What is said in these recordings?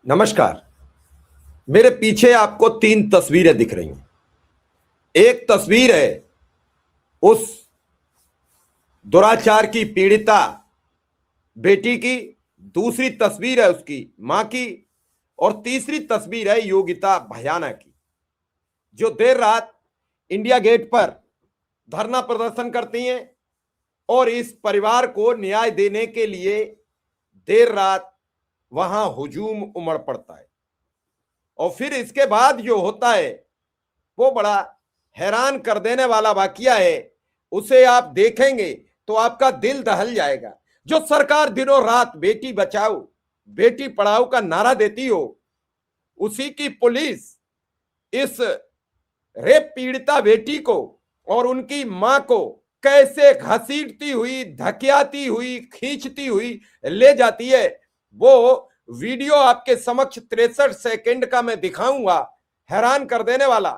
नमस्कार। मेरे पीछे आपको तीन तस्वीरें दिख रही हैं। एक तस्वीर है उस दुराचार की पीड़िता बेटी की, दूसरी तस्वीर है उसकी मां की, और तीसरी तस्वीर है योगिता भयाना की, जो देर रात इंडिया गेट पर धरना प्रदर्शन करती हैं और इस परिवार को न्याय देने के लिए देर रात वहां हुजूम उमड़ पड़ता है। और फिर इसके बाद जो होता है वो बड़ा हैरान कर देने वाला वाकया है। उसे आप देखेंगे तो आपका दिल दहल जाएगा। जो सरकार दिनों रात बेटी बचाओ बेटी पढ़ाओ का नारा देती हो, उसी की पुलिस इस रेप पीड़िता बेटी को और उनकी मां को कैसे घसीटती हुई, धकियाती हुई, खींचती हुई ले जाती है, वो वीडियो आपके समक्ष 63 सेकंड का मैं दिखाऊंगा, हैरान कर देने वाला।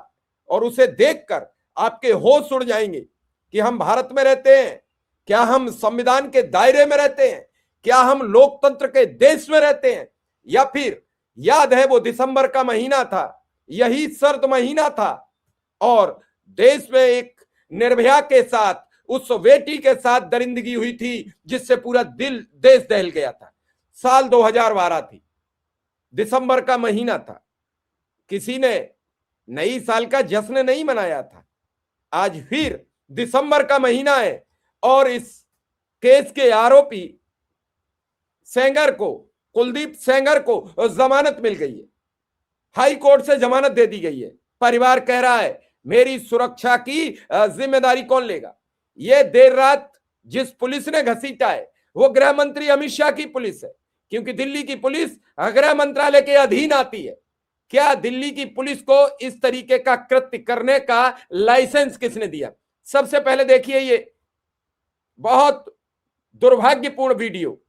और उसे देखकर आपके होश उड़ जाएंगे कि हम भारत में रहते हैं, क्या हम संविधान के दायरे में रहते हैं, क्या हम लोकतंत्र के देश में रहते हैं, या फिर याद है वो दिसंबर का महीना था, यही सर्द महीना था और देश में एक निर्भया के साथ, उस बेटी के साथ दरिंदगी हुई थी जिससे पूरा देश दहल गया था। साल 2012 थी, दिसंबर का महीना था, किसी ने नई साल का जश्न नहीं मनाया था। आज फिर दिसंबर का महीना है और इस केस के आरोपी सेंगर को, कुलदीप सेंगर को जमानत मिल गई है। हाई कोर्ट से जमानत दे दी गई है। परिवार कह रहा है मेरी सुरक्षा की जिम्मेदारी कौन लेगा। यह देर रात जिस पुलिस ने घसीटा है वो गृह मंत्री अमित शाह की पुलिस है, क्योंकि दिल्ली की पुलिस गृह मंत्रालय के अधीन आती है। क्या दिल्ली की पुलिस को इस तरीके का कृत्य करने का लाइसेंस किसने दिया? सबसे पहले देखिए ये बहुत दुर्भाग्यपूर्ण वीडियो।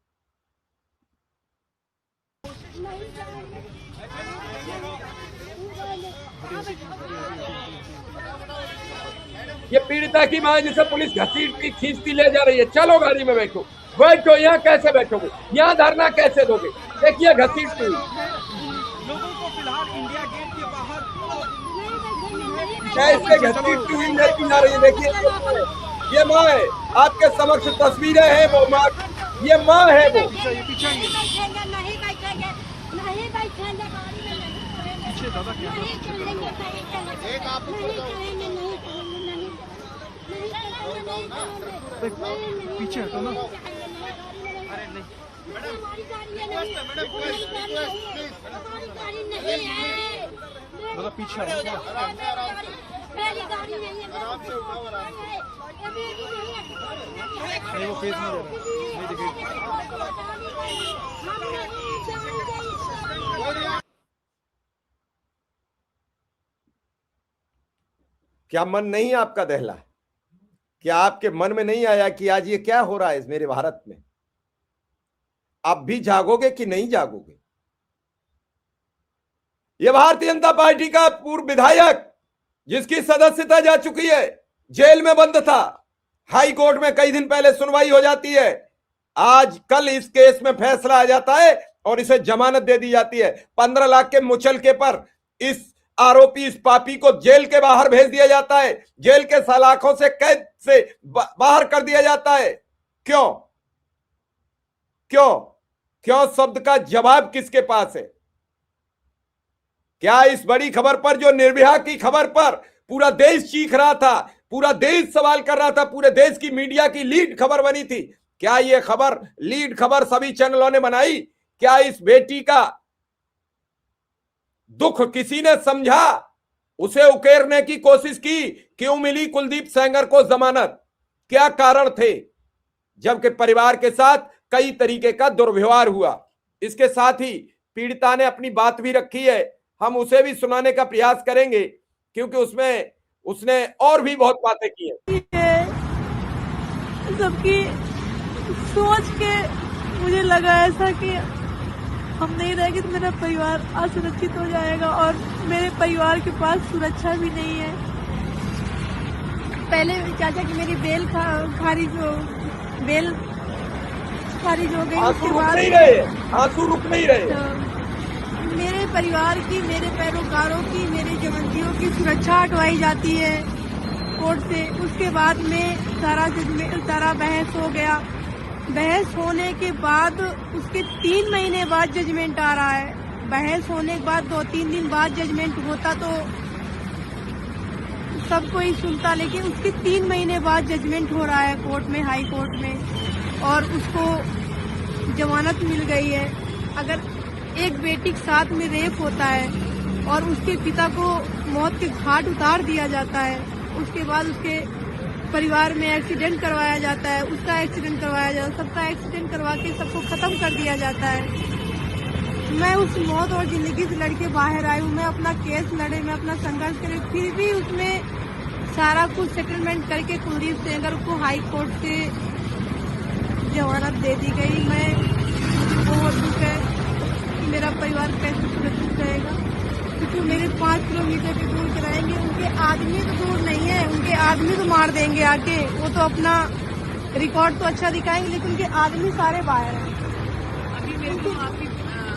ये पीड़िता की मां जिसे पुलिस घसीटती खींचती ले जा रही है। चलो गाड़ी में बैठो, बैठो। यहाँ कैसे बैठोगे? यहाँ धरना कैसे दोगे? देखिए घसीटती हुई लोगों को फिलहाल इंडिया गेट के बाहर कैसे घसीटती हुई लेती जा रही है। देखिए ये माँ है, आपके समक्ष तस्वीरें हैं। वो माँ, ये माँ है वो। पीछे हटो ना। अरे नहीं दादा पीछे हटो। नहीं वो फेस नहीं दे रहा, नहीं दिखेगी। क्या मन नहीं आपका दहला? क्या आपके मन में नहीं आया कि आज ये क्या हो रहा है इस मेरे भारत में? आप भी जागोगे कि नहीं जागोगे? ये भारतीय जनता पार्टी का पूर्व विधायक जिसकी सदस्यता जा चुकी है, जेल में बंद था, हाई कोर्ट में कई दिन पहले सुनवाई हो जाती है, आज कल इस केस में फैसला आ जाता है और इसे जमानत दे दी जाती है। 15 लाख के मुचलके पर इस आरोपी, इस पापी को जेल के बाहर भेज दिया जाता है, जेल के सलाखों से, कैद से बाहर कर दिया जाता है। क्यों? क्यों? क्यों शब्द का जवाब किसके पास है? क्या इस बड़ी खबर पर, जो निर्भया की खबर पर पूरा देश चीख रहा था, पूरा देश सवाल कर रहा था, पूरे देश की मीडिया की लीड खबर बनी थी, क्या यह खबर, लीड खबर सभी चैनलों ने बनाई? क्या इस बेटी का दुख किसी ने समझा? उसे उकेरने की कोशिश की? क्यों मिली कुलदीप सेंगर को जमानत? क्या कारण थे? जबकि परिवार के साथ कई तरीके का दुर्व्यवहार हुआ। इसके साथ ही पीड़िता ने अपनी बात भी रखी है, हम उसे भी सुनाने का प्रयास करेंगे क्योंकि उसमें उसने और भी बहुत बातें की हैं। सबकी सोच के मुझे लगा ऐसा कि हम नहीं रहेंगे तो मेरा परिवार असुरक्षित हो जाएगा और मेरे परिवार के पास सुरक्षा भी नहीं है। पहले चाचा की मेरी बेल खारिज हो गई, उसके बाद आंसू रुक नहीं रहे। मेरे परिवार की, मेरे पैरोकारों की, मेरे जवंतियों की सुरक्षा हटवाई जाती है कोर्ट से। उसके बाद में सारा बहस हो गया। बहस होने के बाद उसके 3 महीने बाद जजमेंट आ रहा है। बहस होने के बाद 2-3 दिन बाद जजमेंट होता तो सब कोई सुनता, लेकिन उसके 3 महीने बाद जजमेंट हो रहा है कोर्ट में, हाई कोर्ट में, और उसको जमानत मिल गई है। अगर एक बेटी के साथ में रेप होता है और उसके पिता को मौत के घाट उतार दिया जाता है, उसके बाद उसके परिवार में एक्सीडेंट करवाया जाता है, उसका एक्सीडेंट करवाया जाता है, सबका एक्सीडेंट करवा के सबको खत्म कर दिया जाता है। मैं उस मौत और जिंदगी से लड़के बाहर आई हूँ। मैं अपना केस लड़े, मैं अपना संघर्ष करे, फिर भी उसमें सारा कुछ सेटलमेंट करके कुलदीप सेंगर को हाई कोर्ट से जमानत दे दी गई। मैं बहुत दुख है कि मेरा परिवार कैसे सुरक्षित रहेगा, क्योंकि मेरे 5 किलोमीटर के दूर कराएंगे। उनके आदमी तो दूर नहीं है, उनके आदमी तो मार देंगे आके। वो तो अपना रिकॉर्ड तो अच्छा दिखाएंगे, लेकिन उनके आदमी सारे बाहर हैं। अभी मेरे को आपके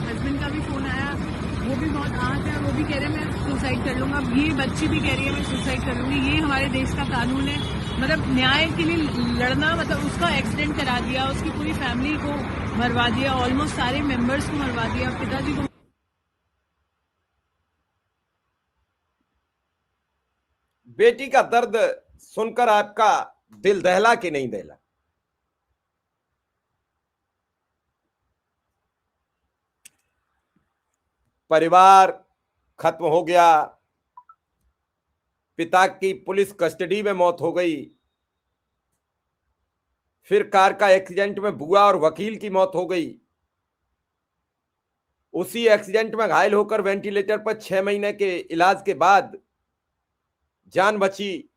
हस्बैंड का भी फोन आया, वो भी बहुत आहत है, वो भी कह रहे हैं मैं सुसाइड कर लूंगा। ये बच्ची भी कह रही है मैं सुसाइड कर लूंगी। ये हमारे देश का कानून है, मतलब न्याय के लिए लड़ना, मतलब उसका एक्सीडेंट करा दिया, उसकी पूरी फैमिली को मरवा दिया, ऑलमोस्ट सारे मेंबर्स को मरवा दिया, पिताजी को। बेटी का दर्द सुनकर आपका दिल दहला कि नहीं दहला? परिवार खत्म हो गया, पिता की पुलिस कस्टडी में मौत हो गई, फिर कार का एक्सीडेंट में बुआ और वकील की मौत हो गई, उसी एक्सीडेंट में घायल होकर वेंटिलेटर पर 6 महीने के इलाज के बाद जान बची,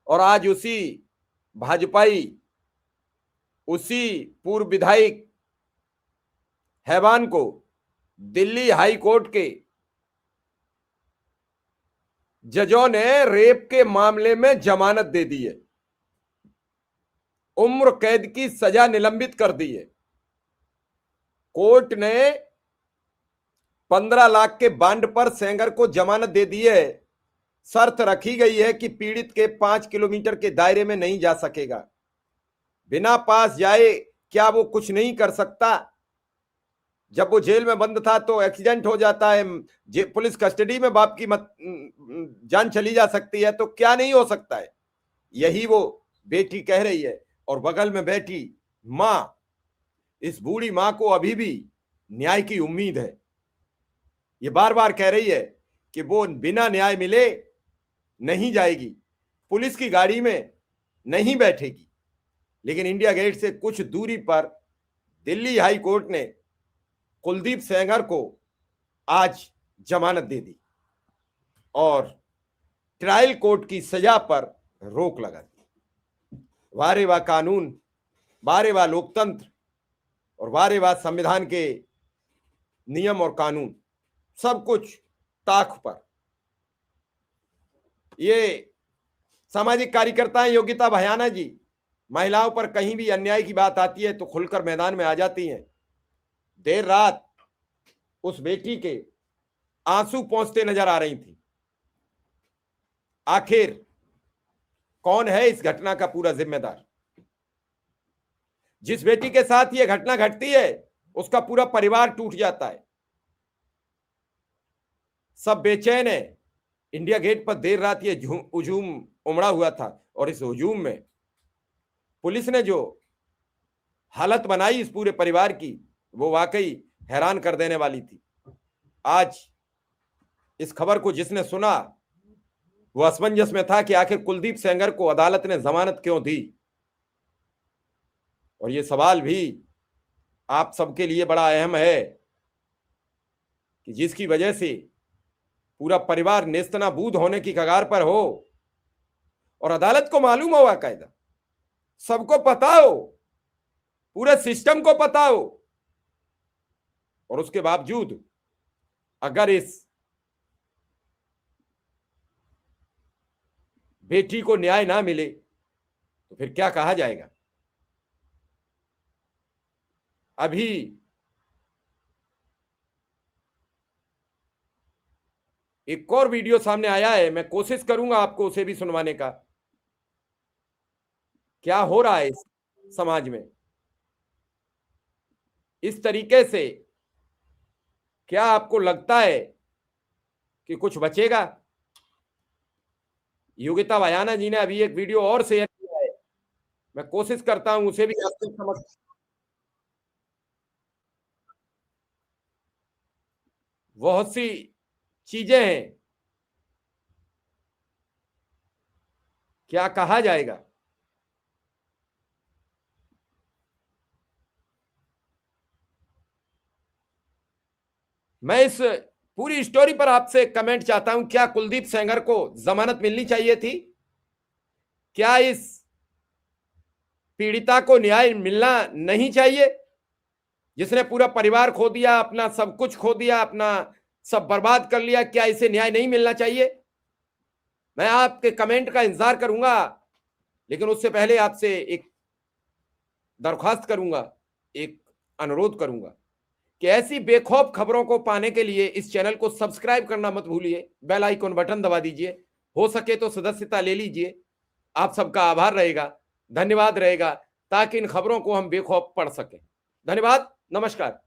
और आज उसी भाजपाई, उसी पूर्व विधायक हैवान को दिल्ली हाई कोर्ट के जजों ने रेप के मामले में जमानत दे दी है, उम्र कैद की सजा निलंबित कर दी है। कोर्ट ने 15 लाख के बांड पर सेंगर को जमानत दे दी है। शर्त रखी गई है कि पीड़ित के 5 किलोमीटर के दायरे में नहीं जा सकेगा। बिना पास जाए क्या वो कुछ नहीं कर सकता? जब वो जेल में बंद था तो एक्सीडेंट हो जाता है, पुलिस कस्टडी में बाप की जान चली जा सकती है, तो क्या नहीं हो सकता है? यही वो बेटी कह रही है। और बगल में बैठी मां, इस बूढ़ी मां को अभी भी न्याय की उम्मीद है। ये बार बार कह रही है कि वो बिना न्याय मिले नहीं जाएगी, पुलिस की गाड़ी में नहीं बैठेगी। लेकिन इंडिया गेट से कुछ दूरी पर दिल्ली हाई कोर्ट ने कुलदीप सेंगर को आज जमानत दे दी और ट्रायल कोर्ट की सजा पर रोक लगा दी। वारे वाह कानून, वारे वाह लोकतंत्र, और वारे वाह संविधान के नियम और कानून, सब कुछ ताक पर। ये सामाजिक कार्यकर्ता हैं योगिता भयाना जी, महिलाओं पर कहीं भी अन्याय की बात आती है तो खुलकर मैदान में आ जाती हैं। देर रात उस बेटी के आंसू पहुंचते नजर आ रही थी। आखिर कौन है इस घटना का पूरा जिम्मेदार? जिस बेटी के साथ यह घटना घटती है उसका पूरा परिवार टूट जाता है। सब बेचैन है। इंडिया गेट पर देर रात ये हुजूम उमड़ा हुआ था, और इस हुजूम में पुलिस ने जो हालत बनाई इस पूरे परिवार की, वो वाकई हैरान कर देने वाली थी। आज इस खबर को जिसने सुना वो असमंजस में था कि आखिर कुलदीप सेंगर को अदालत ने जमानत क्यों दी। और ये सवाल भी आप सबके लिए बड़ा अहम है कि जिसकी वजह से पूरा परिवार नेस्तनाबूद होने की कगार पर हो, और अदालत को मालूम हो, बाकायदा सबको पता हो, पूरे सिस्टम को पता हो, और उसके बावजूद अगर इस बेटी को न्याय ना मिले तो फिर क्या कहा जाएगा? अभी एक और वीडियो सामने आया है, मैं कोशिश करूंगा आपको उसे भी सुनवाने का। क्या हो रहा है इस समाज में, इस तरीके से क्या आपको लगता है कि कुछ बचेगा? योगिता भयाना जी ने अभी एक वीडियो और शेयर किया है, मैं कोशिश करता हूं उसे भी आपको समझ। बहुत सी चीजें हैं, क्या कहा जाएगा। मैं इस पूरी स्टोरी पर आपसे कमेंट चाहता हूं। क्या कुलदीप सेंगर को जमानत मिलनी चाहिए थी? क्या इस पीड़िता को न्याय मिलना नहीं चाहिए, जिसने पूरा परिवार खो दिया, अपना सब कुछ खो दिया, अपना सब बर्बाद कर लिया? क्या इसे न्याय नहीं मिलना चाहिए? मैं आपके कमेंट का इंतजार करूंगा, लेकिन उससे पहले आपसे एक दरख्वास्त करूंगा, एक अनुरोध करूंगा कि ऐसी बेखौफ खबरों को पाने के लिए इस चैनल को सब्सक्राइब करना मत भूलिए, बेल आइकन बटन दबा दीजिए, हो सके तो सदस्यता ले लीजिए। आप सबका आभार रहेगा, धन्यवाद रहेगा, ताकि इन खबरों को हम बेखौफ पढ़ सकें। धन्यवाद, नमस्कार।